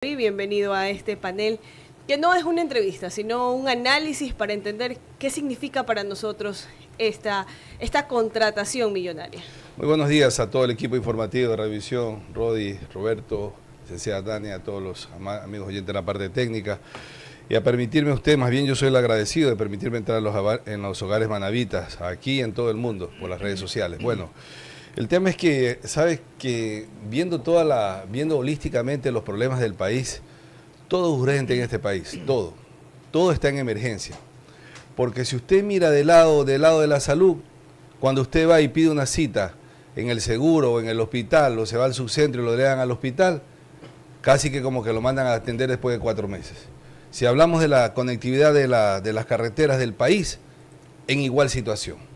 Y bienvenido a este panel que no es una entrevista, sino un análisis para entender qué significa para nosotros esta contratación millonaria. Muy buenos días a todo el equipo informativo de Radiovisión, Rodi, Roberto, licenciada Tania, a todos los amigos oyentes de la parte técnica. Y a permitirme usted, más bien yo soy el agradecido de permitirme entrar en los hogares manavitas, aquí y en todo el mundo, por las redes sociales. Bueno, el tema es que, sabes que viendo holísticamente los problemas del país, todo es urgente en este país, todo está en emergencia. Porque si usted mira del lado de la salud, cuando usted va y pide una cita en el seguro o en el hospital, o se va al subcentro y lo llevan al hospital, casi que como que lo mandan a atender después de 4 meses. Si hablamos de la conectividad de las carreteras del país, en igual situación.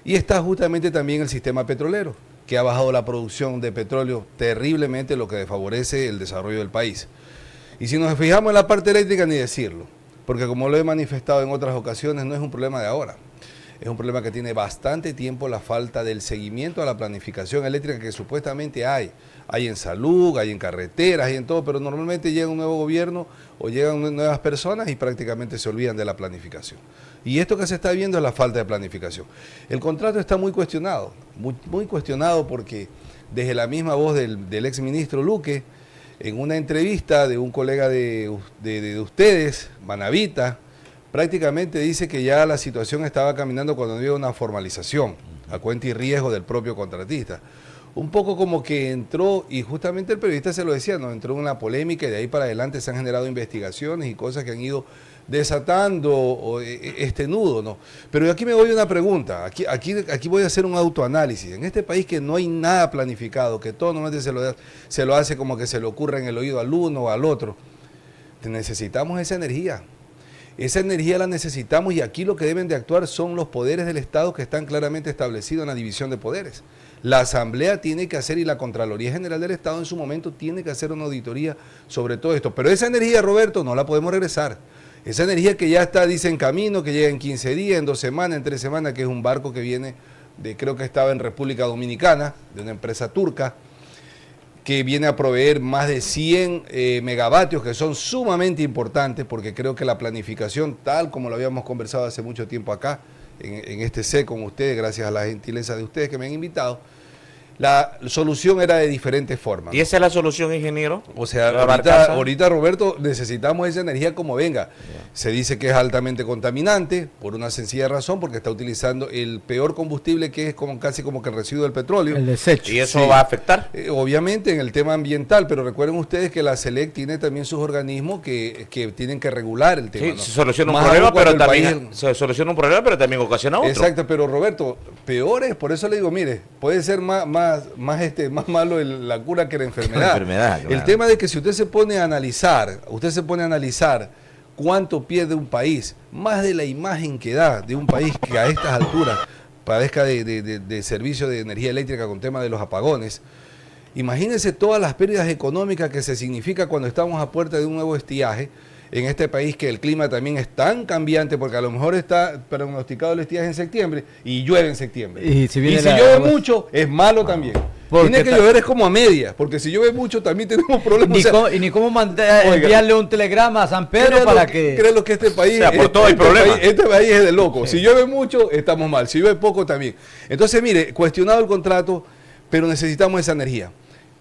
Y está justamente también el sistema petrolero, que ha bajado la producción de petróleo terriblemente, lo que desfavorece el desarrollo del país. Y si nos fijamos en la parte eléctrica, ni decirlo, porque como lo he manifestado en otras ocasiones, no es un problema de ahora. Es un problema que tiene bastante tiempo la falta del seguimiento a la planificación eléctrica que supuestamente hay. Hay en salud, hay en carreteras, hay en todo, pero normalmente llega un nuevo gobierno o llegan nuevas personas y prácticamente se olvidan de la planificación. Y esto que se está viendo es la falta de planificación. El contrato está muy cuestionado, muy cuestionado porque desde la misma voz del exministro Luque, en una entrevista de un colega de ustedes, Manavita, prácticamente dice que ya la situación estaba caminando cuando había una formalización, a cuenta y riesgo del propio contratista. Un poco como que entró, y justamente el periodista se lo decía, ¿no? Entró en una polémica y de ahí para adelante se han generado investigaciones y cosas que han ido desatando este nudo, ¿no? Pero aquí me voy a una pregunta, aquí voy a hacer un autoanálisis. En este país que no hay nada planificado, que todo normalmente se lo hace como que se le ocurre en el oído al uno o al otro, necesitamos esa energía. Esa energía la necesitamos y aquí lo que deben de actuar son los poderes del Estado que están claramente establecidos en la división de poderes. La Asamblea tiene que hacer y la Contraloría General del Estado en su momento tiene que hacer una auditoría sobre todo esto. Pero esa energía, Roberto, no la podemos regresar. Esa energía que ya está, dice, en camino, que llega en 15 días, en 2 semanas, en 3 semanas, que es un barco que viene creo que estaba en República Dominicana, de una empresa turca, que viene a proveer más de 100 megavatios, que son sumamente importantes, porque creo que la planificación, tal como lo habíamos conversado hace mucho tiempo acá, en este C con ustedes, gracias a la gentileza de ustedes que me han invitado, la solución era de diferentes formas. ¿Y esa es la solución, ingeniero? O sea, ahorita, Roberto, necesitamos esa energía como venga. Se dice que es altamente contaminante, por una sencilla razón, porque está utilizando el peor combustible, que es casi como que el residuo del petróleo. El desecho. ¿Y eso va a afectar? Obviamente en el tema ambiental, pero recuerden ustedes que la SELEC tiene también sus organismos que tienen que regular el tema. Sí, ¿no? se soluciona un problema, pero también ocasiona otro. Exacto, pero Roberto, peor es, por eso le digo, mire, puede ser más malo la cura que la enfermedad. Claro. El tema de que si usted se pone a analizar, cuánto pierde un país, más de la imagen que da de un país que a estas alturas padezca de servicio de energía eléctrica con tema de los apagones. Imagínense todas las pérdidas económicas que se significa cuando estamos a puerta de un nuevo estiaje en este país, que el clima también es tan cambiante, porque a lo mejor está pronosticado el estiaje en septiembre y llueve en septiembre. Y si llueve mucho, es malo también. Tiene que llover es como a medias, porque si llueve mucho también tenemos problemas. Ni cómo enviarle un telegrama a San Pedro para que... Créelo que este país, por todo hay problema. Este país es de loco. Sí. Si llueve mucho, estamos mal. Si llueve poco, también. Entonces, mire, cuestionado el contrato, pero necesitamos esa energía.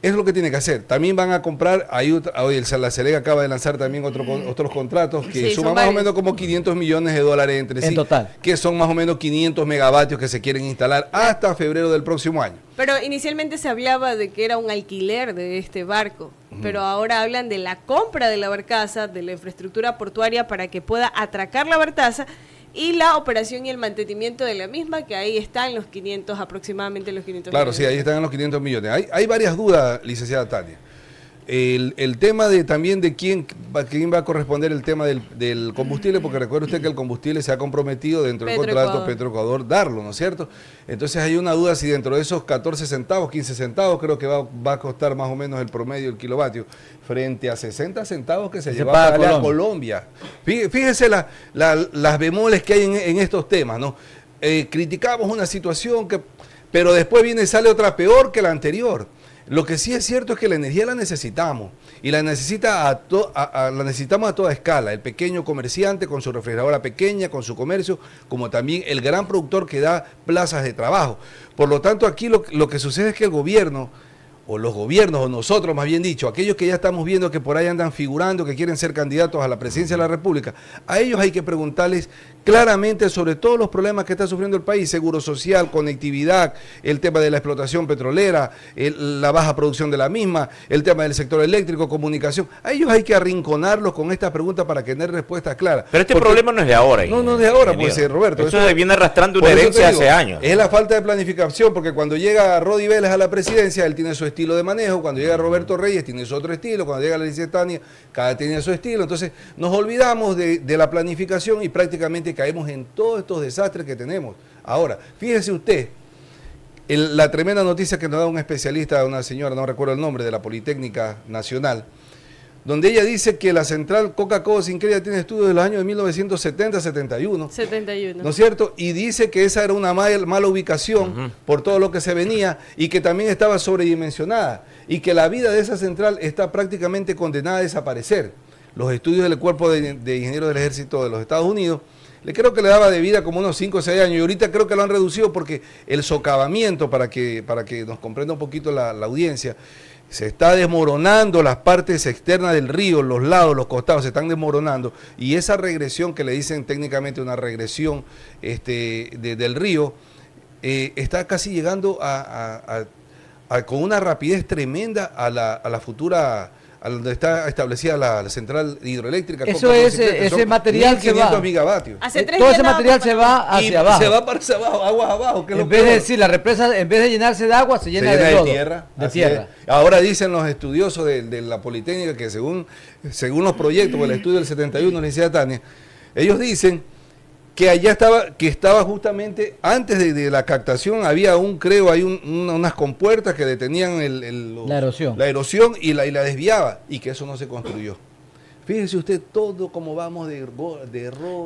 Es lo que tiene que hacer. También van a comprar, la SELEC acaba de lanzar también otros contratos que suman más o menos como 500 millones de dólares entre sí. En total. Que son más o menos 500 megavatios que se quieren instalar hasta febrero del próximo año. Pero inicialmente se hablaba de que era un alquiler de este barco, pero ahora hablan de la compra de la barcaza, de la infraestructura portuaria para que pueda atracar la barcaza y la operación y el mantenimiento de la misma, que ahí están los 500, aproximadamente los 500 millones. Claro, sí, ahí están los 500 millones. Hay varias dudas, licenciada Tania. El tema también de quién va a corresponder el tema del combustible, porque recuerde usted que el combustible se ha comprometido dentro del contrato Petroecuador darlo, ¿no es cierto? Entonces hay una duda si dentro de esos 14 centavos, 15 centavos, creo que va a costar más o menos el promedio del kilovatio, frente a 60 centavos que se lleva a Colombia. Fíjese las bemoles que hay en estos temas, ¿no? Criticamos una situación pero después sale otra peor que la anterior. Lo que sí es cierto es que la energía la necesitamos y la necesitamos a toda escala. El pequeño comerciante con su refrigeradora pequeña, con su comercio, como también el gran productor que da plazas de trabajo. Por lo tanto, aquí lo que sucede es que el gobierno, o los gobiernos, o nosotros más bien dicho, aquellos que ya estamos viendo que por ahí andan figurando, que quieren ser candidatos a la presidencia de la República, a ellos hay que preguntarles claramente sobre todos los problemas que está sufriendo el país: seguro social, conectividad, el tema de la explotación petrolera, la baja producción de la misma, el tema del sector eléctrico, comunicación. A ellos hay que arrinconarlos con estas preguntas para que den respuestas claras. Pero este problema no es de ahora. No es de ahora, pues, Roberto. Eso viene arrastrando una herencia hace años. Es la falta de planificación, porque cuando llega Rodi Vélez a la presidencia, él tiene su estilo de manejo; cuando llega Roberto Reyes, tiene su otro estilo; cuando llega la licenciada Tania, cada tiene su estilo. Entonces nos olvidamos de la planificación y prácticamente caemos en todos estos desastres que tenemos. Ahora, fíjese usted, la tremenda noticia que nos da un especialista, una señora, no recuerdo el nombre, de la Politécnica Nacional, donde ella dice que la central Coca-Cola Sincreria tiene estudios de los años de 1970-71. 71. ¿No es cierto? Y dice que esa era una mala ubicación por todo lo que se venía, y que también estaba sobredimensionada, y que la vida de esa central está prácticamente condenada a desaparecer. Los estudios del Cuerpo de Ingenieros del Ejército de los Estados Unidos, creo que le daba de vida como unos 5 o 6 años, y ahorita creo que lo han reducido porque el socavamiento, para que nos comprenda un poquito la audiencia, se está desmoronando las partes externas del río, los lados, los costados se están desmoronando, y esa regresión que le dicen técnicamente una regresión del río, está casi llegando con una rapidez tremenda a la futura, a donde está establecida la central hidroeléctrica. Eso es, ese material se va. Megavatios. Todo ese material se va hacia abajo. Se va para hacia abajo, aguas abajo. En vez de decir, la represa, en vez de llenarse de agua, se llena de lodo, tierra. De tierra. Ahora dicen los estudiosos de la Politécnica que según los proyectos, el estudio del 71, la licenciada Tania, ellos dicen que allá estaba justamente antes de la captación, había unas compuertas que detenían la erosión y la desviaba, y que eso no se construyó. Fíjese usted todo cómo vamos de error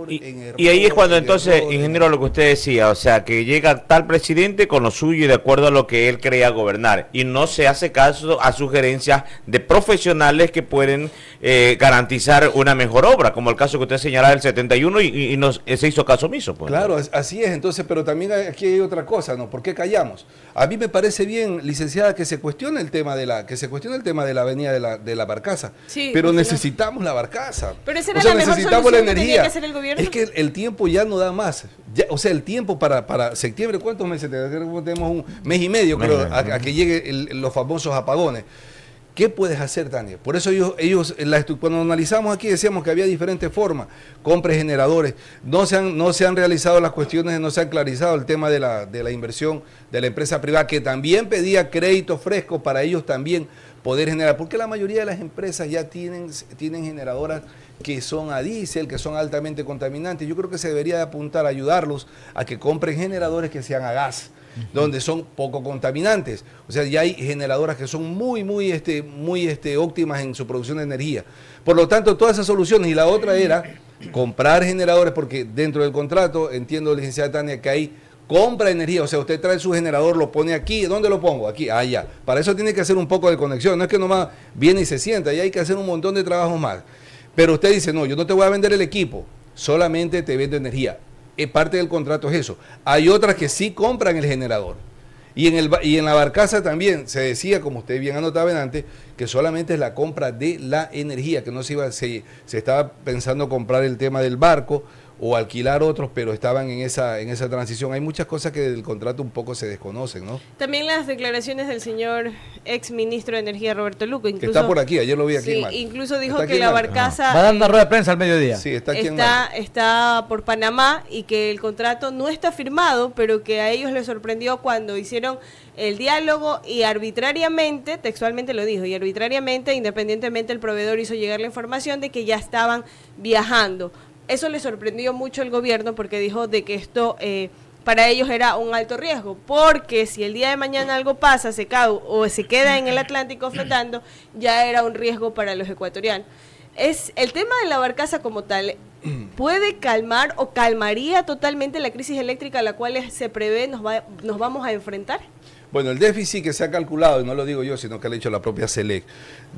en error. Y ahí es cuando entonces, ingeniero, lo que usted decía, o sea, que llega tal presidente con lo suyo y de acuerdo a lo que él crea gobernar, y no se hace caso a sugerencias de profesionales que pueden garantizar una mejor obra, como el caso que usted señalaba del 71 y no se hizo caso omiso. Pues. Claro, así es. Entonces, pero también aquí hay otra cosa, ¿no? ¿Por qué callamos? A mí me parece bien, licenciada, que se cuestione el tema de la avenida de la Barcaza, sí, pero necesitamos la Barcaza. Pero esa era la mejor necesitamos la solución energía. que tenía que hacer el gobierno. Es que el tiempo ya no da más. Ya, o sea, el tiempo para septiembre, ¿cuántos meses? Tenemos un mes y medio, creo, a que lleguen los famosos apagones. ¿Qué puedes hacer, Tania? Por eso ellos cuando analizamos aquí decíamos que había diferentes formas: compre generadores. No se han realizado las cuestiones, no se han clarizado el tema de la inversión de la empresa privada, que también pedía créditos frescos para ellos también poder generar, porque la mayoría de las empresas ya tienen generadoras que son a diésel, que son altamente contaminantes. Yo creo que se debería de apuntar a ayudarlos a que compren generadores que sean a gas, donde son poco contaminantes. O sea, ya hay generadoras que son muy óptimas en su producción de energía. Por lo tanto, todas esas soluciones. Y la otra era comprar generadores, porque dentro del contrato, entiendo, licenciada Tania, que hay compra de energía. O sea, usted trae su generador, lo pone aquí. ¿Dónde lo pongo? Aquí, allá. Para eso tiene que hacer un poco de conexión. No es que nomás viene y se sienta, ya hay que hacer un montón de trabajos más. Pero usted dice, no, yo no te voy a vender el equipo, solamente te vendo energía. Parte del contrato es eso. Hay otras que sí compran el generador. Y en la Barcaza también se decía, como usted bien anotaba antes, que solamente es la compra de la energía, que no se estaba pensando comprar el tema del barco o alquilar otros, pero estaban en esa transición. Hay muchas cosas que del contrato un poco se desconocen, ¿no? También las declaraciones del señor ex ministro de Energía, Roberto Luco. Incluso, que está por aquí, ayer lo vi aquí. Sí, incluso dijo que la Barcaza... Va a dar una rueda de prensa al mediodía. Sí, está por Panamá, y que el contrato no está firmado, pero que a ellos les sorprendió cuando hicieron el diálogo y arbitrariamente, textualmente lo dijo, y arbitrariamente, independientemente, el proveedor hizo llegar la información de que ya estaban viajando. Eso le sorprendió mucho al gobierno, porque dijo de que esto para ellos era un alto riesgo, porque si el día de mañana algo pasa, se cae o se queda en el Atlántico flotando, ya era un riesgo para los ecuatorianos. Es el tema de la Barcaza como tal, ¿puede calmar o calmaría totalmente la crisis eléctrica a la cual se prevé nos vamos a enfrentar? Bueno, el déficit que se ha calculado, y no lo digo yo, sino que lo ha dicho la propia SELEC,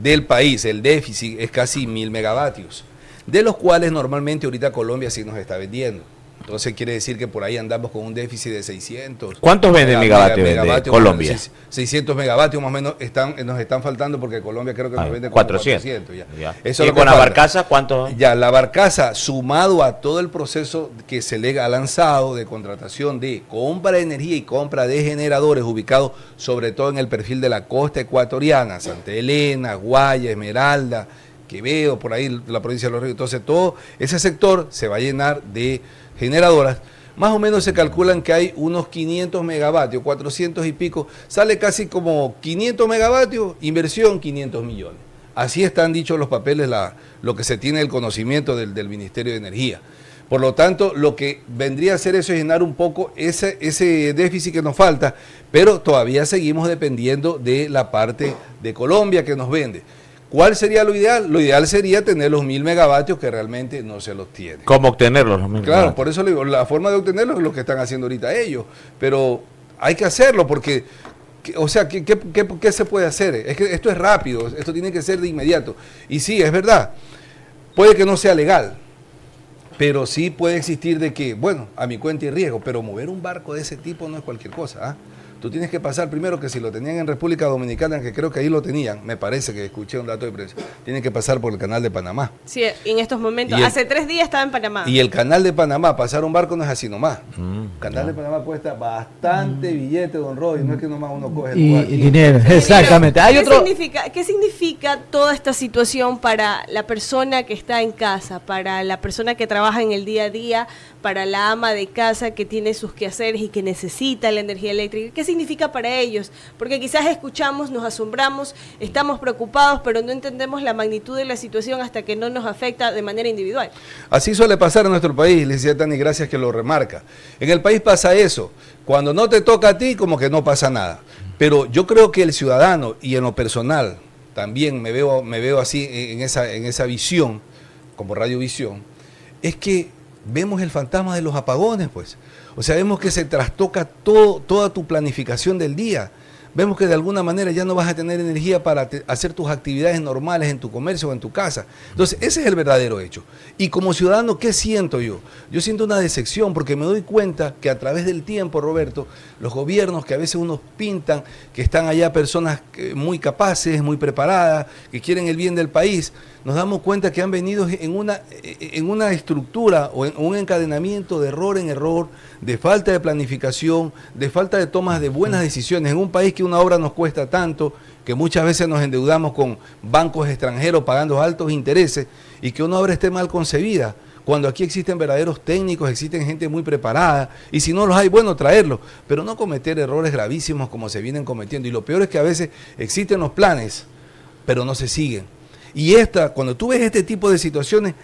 del país, el déficit es casi 1000 megavatios, de los cuales normalmente ahorita Colombia sí nos está vendiendo. Entonces quiere decir que por ahí andamos con un déficit de 600. ¿Cuántos vende megavatios de Colombia? 600 megavatios más o menos nos están faltando porque Colombia creo que nos vende 400 ya. Eso ¿Y con la barcaza cuánto? Ya, la barcaza, sumado a todo el proceso que SELEC ha lanzado de contratación de compra de energía y compra de generadores ubicados sobre todo en el perfil de la costa ecuatoriana, Santa Elena, Guaya, Esmeralda, Quevedo, por ahí la provincia de Los Ríos. Entonces todo ese sector se va a llenar de generadoras. Más o menos se calculan que hay unos 500 megavatios, 400 y pico, sale casi como 500 megavatios, inversión 500 millones. Así están dichos los papeles, lo que se tiene el conocimiento del Ministerio de Energía. Por lo tanto, lo que vendría a hacer eso es llenar un poco ese déficit que nos falta, pero todavía seguimos dependiendo de la parte de Colombia que nos vende. ¿Cuál sería lo ideal? Lo ideal sería tener los 1000 megavatios que realmente no se los tiene. ¿Cómo obtenerlos? Los 1000 claro, megavatios. por eso le digo, la forma de obtenerlos es lo que están haciendo ahorita ellos, pero hay que hacerlo porque, o sea, ¿qué se puede hacer? Es que esto es rápido, esto tiene que ser de inmediato. Y sí, es verdad, puede que no sea legal, pero sí puede existir de que, bueno, a mi cuenta y riesgo, pero mover un barco de ese tipo no es cualquier cosa, ¿ah? Tú tienes que pasar primero que si lo tenían en República Dominicana, que creo que ahí lo tenían, me parece que escuché un dato de prensa, tienen que pasar por el canal de Panamá. Sí, en estos momentos, hace 3 días estaba en Panamá. Y el canal de Panamá, pasar un barco no es así nomás. El canal de Panamá cuesta bastante billete, don Roy, no es que nomás uno coge y dinero, exactamente. ¿Qué significa toda esta situación para la persona que está en casa, para la persona que trabaja en el día a día, para la ama de casa que tiene sus quehaceres y que necesita la energía eléctrica? ¿Qué significa para ellos? Porque quizás escuchamos, nos asombramos, estamos preocupados, pero no entendemos la magnitud de la situación hasta que no nos afecta de manera individual. Así suele pasar en nuestro país, licenciada Tani, gracias que lo remarca. En el país pasa eso, cuando no te toca a ti, como que no pasa nada. Pero yo creo que el ciudadano, y en lo personal, también me veo así en esa visión, como radiovisión, es que vemos el fantasma de los apagones, pues. O sea, vemos que se trastoca toda tu planificación del día. Vemos que de alguna manera ya no vas a tener energía para hacer tus actividades normales en tu comercio o en tu casa. Entonces, ese es el verdadero hecho. Y como ciudadano, ¿qué siento yo? Yo siento una decepción porque me doy cuenta que a través del tiempo, Roberto, los gobiernos que a veces unos pintan, que están allá personas muy capaces, muy preparadas, que quieren el bien del país, nos damos cuenta que han venido en una estructura o en un encadenamiento de error en error, de falta de planificación, de falta de tomas de buenas decisiones en un país que una obra nos cuesta tanto, que muchas veces nos endeudamos con bancos extranjeros pagando altos intereses y que una obra esté mal concebida, cuando aquí existen verdaderos técnicos, existen gente muy preparada, y si no los hay, bueno, traerlos, pero no cometer errores gravísimos como se vienen cometiendo. Y lo peor es que a veces existen los planes, pero no se siguen. Y cuando tú ves este tipo de situaciones,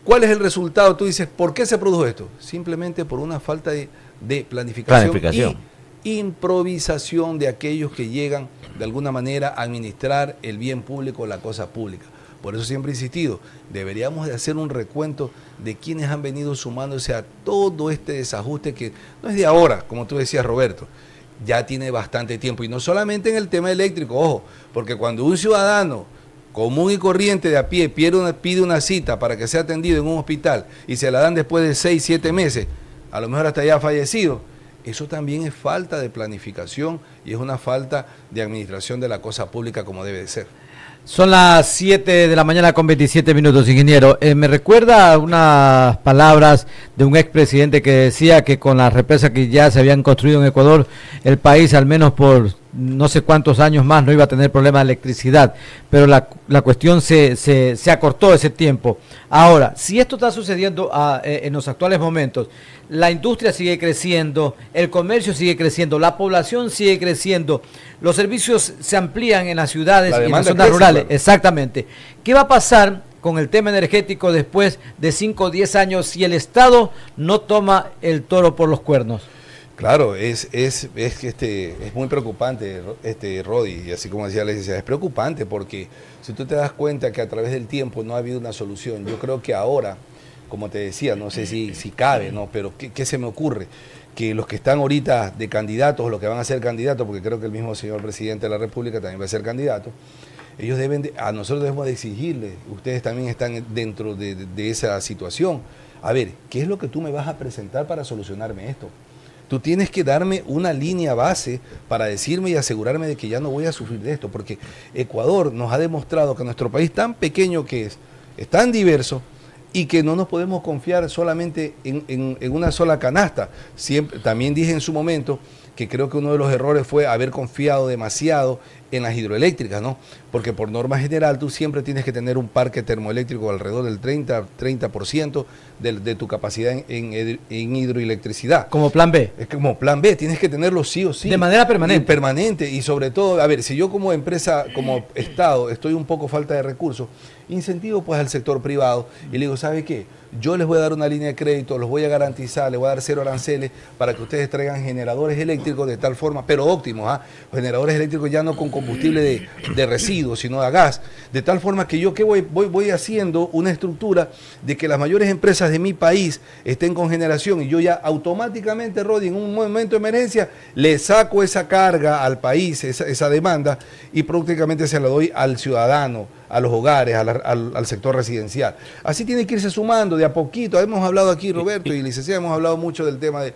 ¿cuál es el resultado? Tú dices, ¿por qué se produjo esto? Simplemente por una falta de planificación. Y improvisación de aquellos que llegan de alguna manera a administrar el bien público, la cosa pública. Por eso siempre he insistido, deberíamos de hacer un recuento de quienes han venido sumándose a todo este desajuste que no es de ahora, como tú decías, Roberto, ya tiene bastante tiempo. Y no solamente en el tema eléctrico, ojo, porque cuando un ciudadano común y corriente de a pie pide una cita para que sea atendido en un hospital y se la dan después de 6, 7 meses, a lo mejor hasta ya fallecido, eso también es falta de planificación y es una falta de administración de la cosa pública como debe de ser. Son las 7 de la mañana con 27 minutos, ingeniero. Me recuerda unas palabras de un expresidente que decía que con las represas que ya se habían construido en Ecuador, el país al menos por no sé cuántos años más no iba a tener problema de electricidad, pero la cuestión se acortó ese tiempo. Ahora, si esto está sucediendo en los actuales momentos, la industria sigue creciendo, el comercio sigue creciendo, la población sigue creciendo, los servicios se amplían en las ciudades y en las zonas rurales. Claro. Exactamente. ¿Qué va a pasar con el tema energético después de 5 o 10 años si el Estado no toma el toro por los cuernos? Claro, es muy preocupante, Rodi, y así como decía la licenciada, es preocupante porque si tú te das cuenta que a través del tiempo no ha habido una solución, yo creo que ahora como te decía, no sé si cabe, ¿no? Pero ¿qué se me ocurre? Que los que están ahorita de candidatos, o los que van a ser candidatos, porque creo que el mismo señor presidente de la República también va a ser candidato, ellos a nosotros debemos de exigirles, ustedes también están dentro de esa situación. A ver, ¿qué es lo que tú me vas a presentar para solucionarme esto? Tú tienes que darme una línea base para decirme y asegurarme de que ya no voy a sufrir de esto, porque Ecuador nos ha demostrado que nuestro país tan pequeño que es tan diverso, y que no nos podemos confiar solamente en una sola canasta. Siempre, también dije en su momento que creo que uno de los errores fue haber confiado demasiado en las hidroeléctricas, ¿no? Porque por norma general tú siempre tienes que tener un parque termoeléctrico alrededor del 30% de tu capacidad en hidroelectricidad. Como plan B. Es como plan B, tienes que tenerlo sí o sí. De manera permanente. Permanente, y sobre todo, a ver, si yo como empresa, como Estado, estoy un poco falta de recursos, incentivo pues al sector privado y le digo, ¿sabe qué? Yo les voy a dar una línea de crédito, los voy a garantizar, les voy a dar 0 aranceles para que ustedes traigan generadores eléctricos de tal forma, pero óptimos, generadores eléctricos ya no con combustible de residuos, sino de gas, de tal forma que yo voy haciendo una estructura de que las mayores empresas de mi país estén con generación, y yo ya automáticamente, Rodi, en un momento de emergencia, le saco esa carga al país, esa demanda, y prácticamente se la doy al ciudadano, a los hogares, al sector residencial. Así tiene que irse sumando de a poquito. Hemos hablado aquí, Roberto y licenciado, hemos hablado mucho del tema de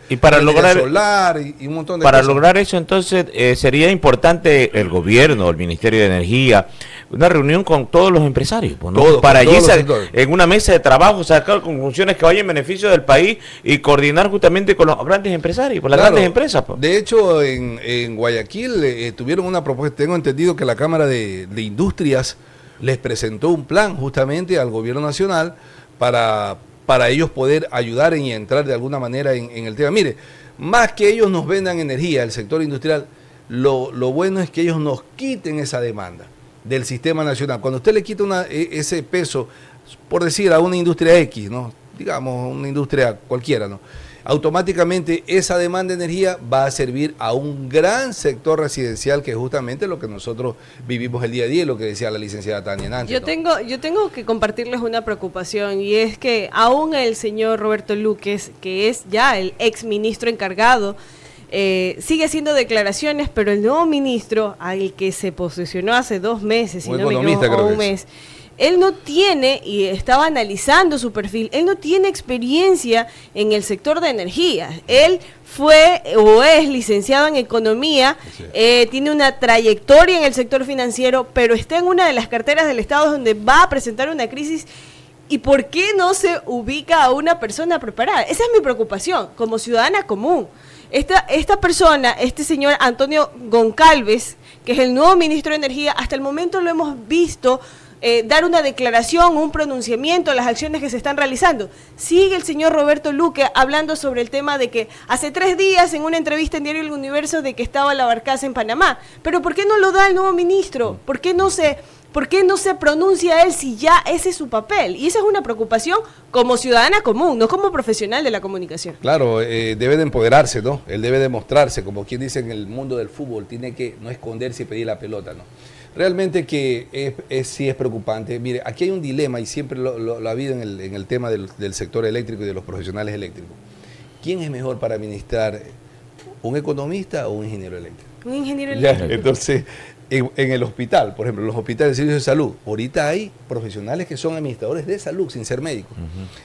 solar y un montón de cosas. Para lograr eso, entonces, sería importante el gobierno, el Ministerio de Energía, una reunión con todos los empresarios, ¿no? Para allí, en una mesa de trabajo, sacar conclusiones que vayan en beneficio del país y coordinar justamente con los grandes empresarios, con las grandes empresas. De hecho, en Guayaquil tuvieron una propuesta, tengo entendido que la Cámara de Industrias les presentó un plan justamente al gobierno nacional para ellos poder ayudar y entrar de alguna manera en el tema. Mire, más que ellos nos vendan energía, el sector industrial, lo bueno es que ellos nos quiten esa demanda del sistema nacional. Cuando usted le quita ese peso, por decir, a una industria X, ¿no? Digamos, una industria cualquiera, ¿no? Automáticamente esa demanda de energía va a servir a un gran sector residencial, que es justamente lo que nosotros vivimos el día a día, y lo que decía la licenciada Tania Nánchez. Yo tengo que compartirles una preocupación, y es que aún el señor Roberto Luque, que es ya el ex ministro encargado, sigue haciendo declaraciones, pero el nuevo ministro, al que se posesionó hace 2 meses, si no me equivoco, un mes, él no tiene, y estaba analizando su perfil, él no tiene experiencia en el sector de energía. Él fue o es licenciado en economía, tiene una trayectoria en el sector financiero, pero está en una de las carteras del Estado donde va a presentar una crisis. ¿Y por qué no se ubica a una persona preparada? Esa es mi preocupación como ciudadana común. Esta persona, este señor Antonio Goncalves, que es el nuevo ministro de Energía, hasta el momento lo hemos visto dar una declaración, un pronunciamiento, las acciones que se están realizando. Sigue el señor Roberto Luque hablando sobre el tema de que hace 3 días en una entrevista en Diario El Universo de que estaba la barcaza en Panamá. Pero ¿por qué no lo da el nuevo ministro? ¿Por qué no se pronuncia él si ya ese es su papel? Y esa es una preocupación como ciudadana común, no como profesional de la comunicación. Claro, debe de empoderarse, ¿no? Él debe demostrarse, como quien dice en el mundo del fútbol, tiene que no esconderse y pedir la pelota, ¿no? Realmente que sí es preocupante. Mire, aquí hay un dilema, y siempre lo ha habido en el tema del sector eléctrico y de los profesionales eléctricos. ¿Quién es mejor para administrar, un economista o un ingeniero eléctrico? Un ingeniero eléctrico. Entonces, en el hospital, por ejemplo, los hospitales de servicios de salud, ahorita hay profesionales que son administradores de salud sin ser médicos.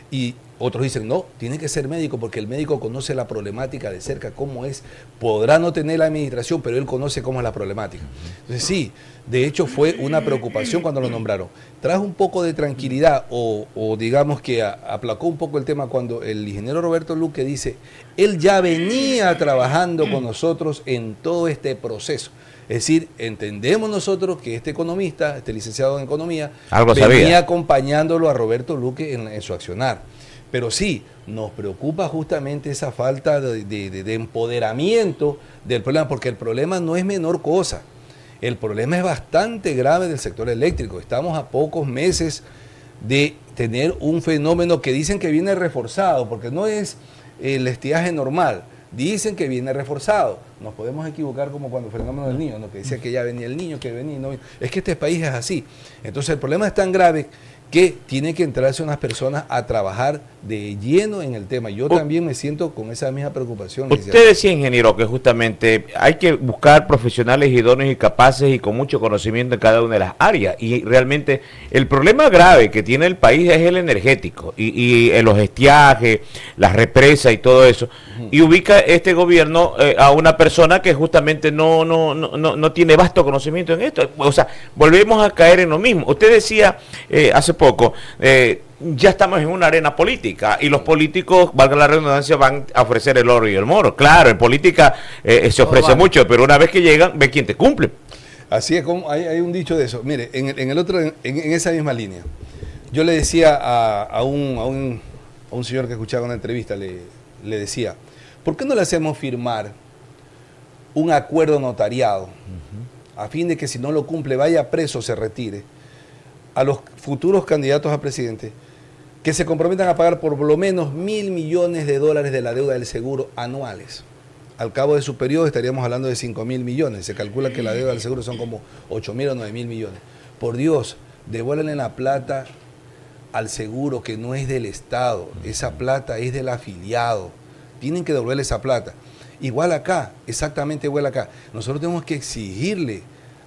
Y otros dicen, no, tiene que ser médico porque el médico conoce la problemática de cerca, cómo es. Podrá no tener la administración, pero él conoce cómo es la problemática. Entonces sí, de hecho fue una preocupación cuando lo nombraron. Trajo un poco de tranquilidad o digamos que aplacó un poco el tema cuando el ingeniero Roberto Luque dice, él ya venía trabajando con nosotros en todo este proceso. Es decir, entendemos nosotros que este economista, este licenciado en economía, venía acompañándolo a Roberto Luque en su accionar. Pero sí, nos preocupa justamente esa falta de empoderamiento del problema, porque el problema no es menor cosa. El problema es bastante grave del sector eléctrico. Estamos a pocos meses de tener un fenómeno que dicen que viene reforzado, porque no es el estiaje normal. Dicen que viene reforzado. Nos podemos equivocar como cuando el fenómeno del niño, ¿no? Que decía que ya venía el niño, que venía y no venía. Es que este país es así. Entonces el problema es tan grave que tiene que entrarse unas personas a trabajar de lleno en el tema. Yo también me siento con esa misma preocupación. Usted decía, ingeniero, que justamente hay que buscar profesionales idóneos y capaces y con mucho conocimiento en cada una de las áreas. Y realmente el problema grave que tiene el país es el energético y los estiajes, las represas y todo eso. Y ubica este gobierno a una persona que justamente no tiene vasto conocimiento en esto. O sea, volvemos a caer en lo mismo. Usted decía hace poco, ya estamos en una arena política y los políticos, valga la redundancia, van a ofrecer el oro y el moro. Claro, en política se ofrece mucho, pero una vez que llegan, ve quién te cumple. Así es, como hay un dicho de eso. Mire, en esa misma línea, yo le decía a un señor que escuchaba una entrevista, le decía, ¿por qué no le hacemos firmar un acuerdo notariado a fin de que si no lo cumple vaya preso, se retire, a los futuros candidatos a presidente, que se comprometan a pagar por lo menos $1.000 millones de la deuda del seguro anuales? Al cabo de su periodo estaríamos hablando de 5.000 millones. Se calcula que la deuda del seguro son como 8.000 o 9.000 millones. Por Dios, devuélvenle la plata al seguro, que no es del Estado. Esa plata es del afiliado. Tienen que devolverle esa plata. Igual acá, exactamente igual acá. Nosotros tenemos que exigirle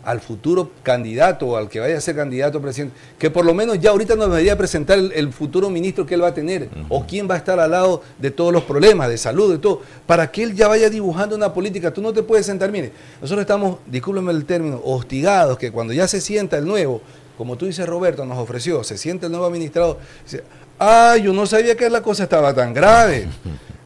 al futuro candidato o al que vaya a ser candidato a presidente, que por lo menos ya ahorita nos debería presentar el futuro ministro que él va a tener, o quién va a estar al lado de todos los problemas, de salud, de todo, para que él ya vaya dibujando una política. Tú no te puedes sentar, mire, nosotros estamos, discúlpenme el término, hostigados, que cuando ya se sienta el nuevo, como tú dices, Roberto, nos ofreció, se sienta el nuevo administrador, dice, yo no sabía que la cosa estaba tan grave.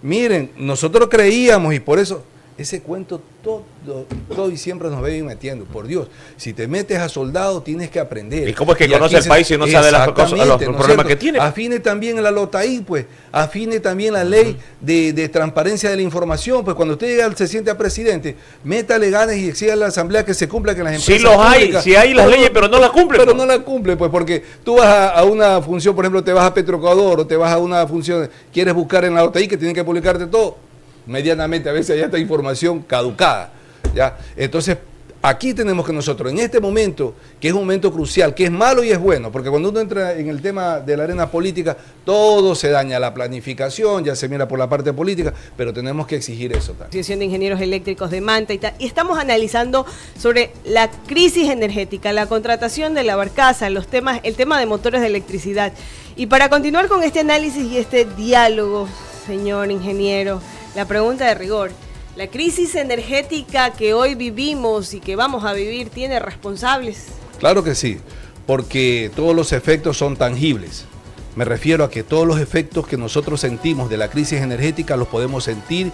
Miren, nosotros creíamos y por eso... Ese cuento todo y siempre nos viene metiendo. Por Dios, si te metes a soldado tienes que aprender. ¿Y cómo es que conoce el país y no sabe las cosas, los problemas que tiene? Afine también la LOTAI, pues. Afine también la ley de transparencia de la información. Pues cuando usted llega, se siente a presidente, métale ganas y exija a la asamblea que se cumpla, que las empresas sí los hay, sí hay las leyes, pero no las cumple. Pero no las cumple, pues, porque tú vas a una función, por ejemplo, te vas a Petroecuador o te vas a una función, quieres buscar en la LOTAI que tienen que publicarte todo. Medianamente, a veces hay esta información caducada, ¿ya? Entonces, aquí tenemos que nosotros, en este momento, que es un momento crucial, que es malo y es bueno, porque cuando uno entra en el tema de la arena política, todo se daña, la planificación, ya se mira por la parte política, pero tenemos que exigir eso también. Asociación de Ingenieros Eléctricos de Manta y tal, y estamos analizando sobre la crisis energética, la contratación de la barcaza, el tema de motores de electricidad. Y para continuar con este análisis y este diálogo, señor ingeniero, la pregunta de rigor, ¿la crisis energética que hoy vivimos y que vamos a vivir tiene responsables? Claro que sí, porque todos los efectos son tangibles. Me refiero a que todos los efectos que nosotros sentimos de la crisis energética los podemos sentir,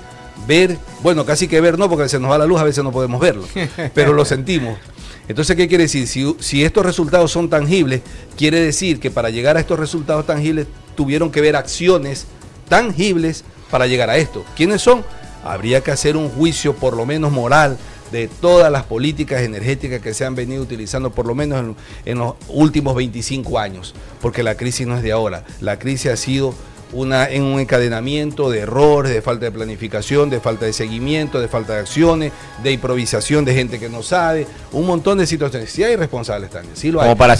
ver, bueno, casi que ver no, porque se nos va la luz, a veces no podemos verlo, pero lo sentimos. Entonces, ¿qué quiere decir? Si estos resultados son tangibles, quiere decir que para llegar a estos resultados tangibles tuvieron que ver acciones tangibles para llegar a esto. ¿Quiénes son? Habría que hacer un juicio por lo menos moral de todas las políticas energéticas que se han venido utilizando por lo menos en los últimos 25 años, porque la crisis no es de ahora, la crisis ha sido un encadenamiento de errores, de falta de planificación, de falta de seguimiento, de falta de acciones, de improvisación de gente que no sabe, un montón de situaciones. Sí hay responsables también, sí lo hay. Como para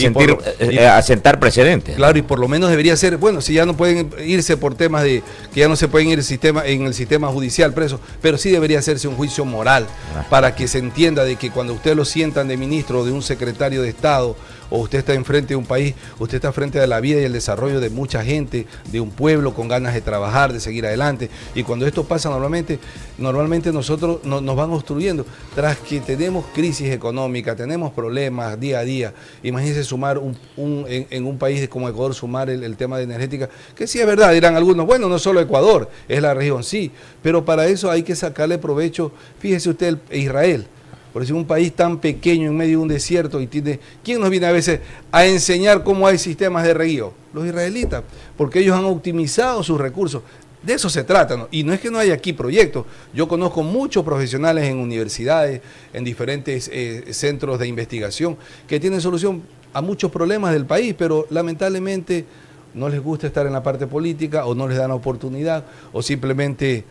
asentar precedentes. Claro, y por lo menos debería ser, bueno, si ya no pueden irse por temas de que ya no se pueden ir en el sistema judicial presos, pero sí debería hacerse un juicio moral para que se entienda de que cuando usted lo sientan de ministro o de un secretario de Estado, o usted está enfrente de un país, usted está frente a la vida y el desarrollo de mucha gente, de un pueblo con ganas de trabajar, de seguir adelante. Y cuando esto pasa, normalmente nosotros nos van obstruyendo. Tras que tenemos crisis económica, tenemos problemas día a día, imagínense sumar en un país como Ecuador, sumar el tema de energética, que sí es verdad, dirán algunos, bueno, no solo Ecuador, es la región, sí, pero para eso hay que sacarle provecho. Fíjese usted, Israel. Por decir, un país tan pequeño en medio de un desierto y tiene... ¿Quién nos viene a veces a enseñar cómo hay sistemas de reguío? Los israelitas, porque ellos han optimizado sus recursos. De eso se trata, ¿no? Y no es que no haya aquí proyectos. Yo conozco muchos profesionales en universidades, en diferentes centros de investigación, que tienen solución a muchos problemas del país, pero lamentablemente no les gusta estar en la parte política, o no les dan la oportunidad, o simplemente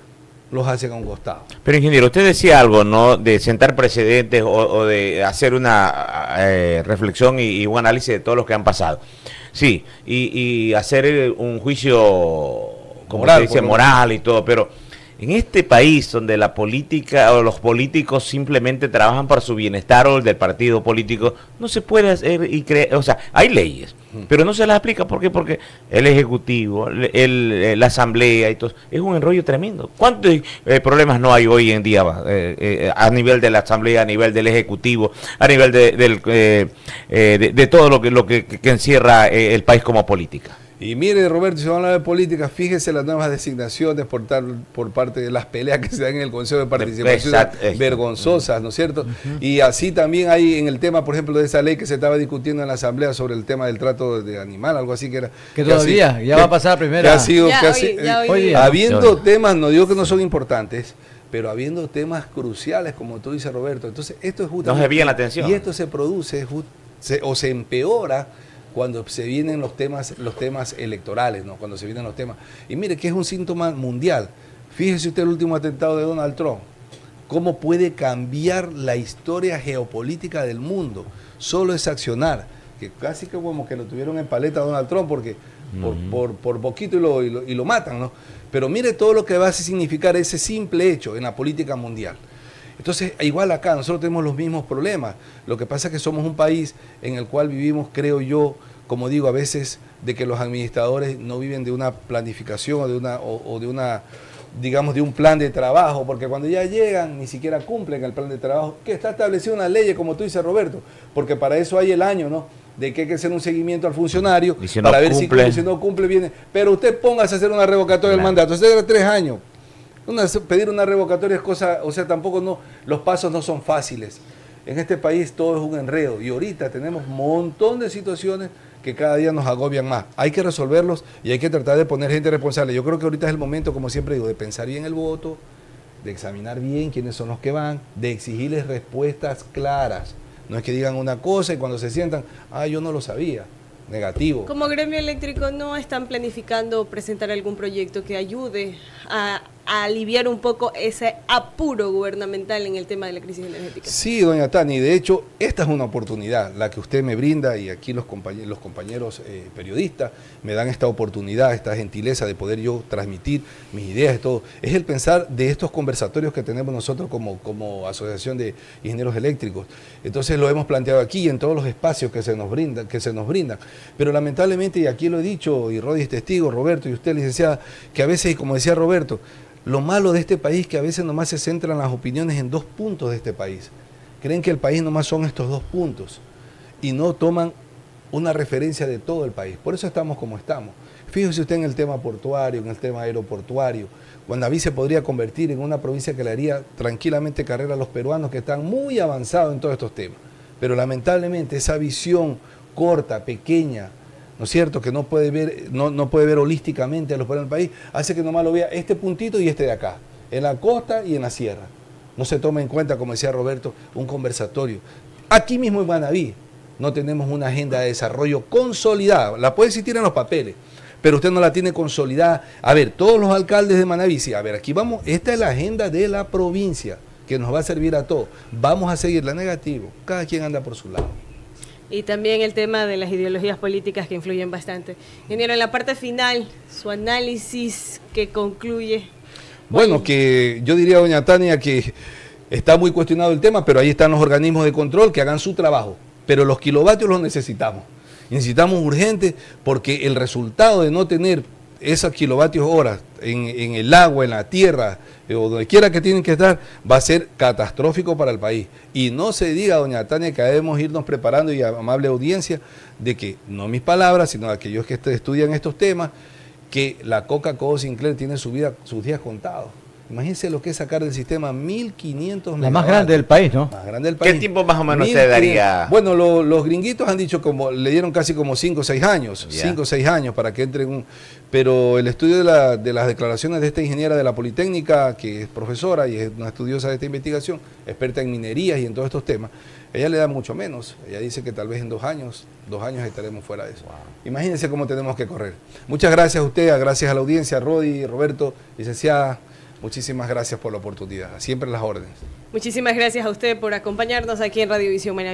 los hacen a un costado. Pero ingeniero, usted decía algo, ¿no?, de sentar precedentes o de hacer una reflexión y un análisis de todo lo que han pasado. Sí, y hacer un juicio, como Moral, se dice, moral y todo, pero en este país donde la política o los políticos simplemente trabajan para su bienestar o el del partido político, no se puede hacer y creer, o sea, hay leyes, pero no se las aplica. ¿Por qué? Porque el Ejecutivo, la Asamblea y todo, es un enrollo tremendo. ¿Cuántos problemas no hay hoy en día a nivel de la Asamblea, a nivel del Ejecutivo, a nivel de todo lo que encierra el país como política? Y mire, Roberto, si vamos a hablar de política, fíjese las nuevas designaciones por parte de las peleas que se dan en el Consejo de Participación, vergonzosas, ¿no es cierto? Y así también hay en el tema, por ejemplo, de esa ley que se estaba discutiendo en la Asamblea sobre el tema del trato de animal, algo así que era... Que todavía, ya va a pasar a primera. Que ha sido, hoy día, habiendo temas, no digo que no son importantes, pero habiendo temas cruciales, como tú dices, Roberto. Entonces, esto es justamente... No se veía la atención. Y esto se produce, o se empeora cuando se vienen los temas electorales, ¿no? Cuando se vienen los temas. Y mire que es un síntoma mundial. Fíjese usted el último atentado de Donald Trump. ¿Cómo puede cambiar la historia geopolítica del mundo? Solo es accionar. Que casi que como que lo tuvieron en paleta a Donald Trump porque por poquito y lo matan, ¿no? Pero mire todo lo que va a significar ese simple hecho en la política mundial. Entonces, igual acá, nosotros tenemos los mismos problemas. Lo que pasa es que somos un país en el cual vivimos, creo yo, como digo, a veces de que los administradores no viven de una planificación o de una, digamos, de un plan de trabajo, porque cuando ya llegan ni siquiera cumplen el plan de trabajo, que está establecido en las leyes, como tú dices, Roberto, porque para eso hay el año, ¿no? De que hay que hacer un seguimiento al funcionario para ver si cumple, si no cumple, viene. Pero usted póngase a hacer una revocatoria del mandato, usted era 3 años. Pedir una revocatoria es cosa, o sea, tampoco no, los pasos no son fáciles. En este país todo es un enredo y ahorita tenemos un montón de situaciones que cada día nos agobian más. Hay que resolverlos y hay que tratar de poner gente responsable. Yo creo que ahorita es el momento, como siempre digo, de pensar bien el voto, de examinar bien quiénes son los que van, de exigirles respuestas claras. No es que digan una cosa y cuando se sientan, yo no lo sabía. Negativo. Como gremio eléctrico, ¿no están planificando presentar algún proyecto que ayude a aliviar un poco ese apuro gubernamental en el tema de la crisis energética? Sí, doña Tani, de hecho, esta es una oportunidad, la que usted me brinda y aquí los compañeros periodistas me dan esta oportunidad, esta gentileza de poder yo transmitir mis ideas y todo. Es el pensar de estos conversatorios que tenemos nosotros como Asociación de Ingenieros Eléctricos. Entonces lo hemos planteado aquí en todos los espacios que se nos brindan. Pero lamentablemente, y aquí lo he dicho, y Rodi es testigo, Roberto, y usted, licenciada, que a veces, como decía Roberto, lo malo de este país es que a veces nomás se centran las opiniones en 2 puntos de este país. Creen que el país nomás son estos 2 puntos y no toman una referencia de todo el país. Por eso estamos como estamos. Fíjese usted en el tema portuario, en el tema aeroportuario. Guanabí se podría convertir en una provincia que le haría tranquilamente carrera a los peruanos que están muy avanzados en todos estos temas. Pero lamentablemente esa visión corta, pequeña, ¿no es cierto?, que no puede ver holísticamente a los pueblos del país, hace que nomás lo vea este puntito y este de acá, en la costa y en la sierra. No se toma en cuenta, como decía Roberto, un conversatorio. Aquí mismo en Manabí no tenemos una agenda de desarrollo consolidada, la puede existir en los papeles, pero usted no la tiene consolidada. A ver, todos los alcaldes de Manabí, sí, a ver, aquí vamos, esta es la agenda de la provincia, que nos va a servir a todos. Vamos a seguirla negativo, cada quien anda por su lado. Y también el tema de las ideologías políticas que influyen bastante. Ingeniero, en la parte final, su análisis que concluye. Bueno, que yo diría, doña Tania, que está muy cuestionado el tema, pero ahí están los organismos de control que hagan su trabajo. Pero los kilovatios los necesitamos. Necesitamos urgente porque el resultado de no tener esos kilovatios horas en el agua, en la tierra, o donde quiera que tienen que estar, va a ser catastrófico para el país. Y no se diga, doña Tania, que debemos irnos preparando, y amable audiencia, de que, no mis palabras, sino aquellos que estudian estos temas, que la Coca-Cola Sinclair tiene sus días contados. Imagínense lo que es sacar del sistema 1.500 la más grande del país, ¿no? Más grande del país. ¿Qué tiempo más o menos se daría? Bueno, los gringuitos han dicho le dieron casi como 5 o 6 años, 5 o 6 años para que entren pero el estudio de las declaraciones de esta ingeniera de la Politécnica, que es profesora y es una estudiosa de esta investigación, experta en minerías y en todos estos temas, ella le da mucho menos. Ella dice que tal vez en 2 años estaremos fuera de eso. Wow. Imagínense cómo tenemos que correr. Muchas gracias a usted, gracias a la audiencia, Rodi, Roberto, licenciada. Muchísimas gracias por la oportunidad. Siempre las órdenes. Muchísimas gracias a usted por acompañarnos aquí en Radiovisión Manaví.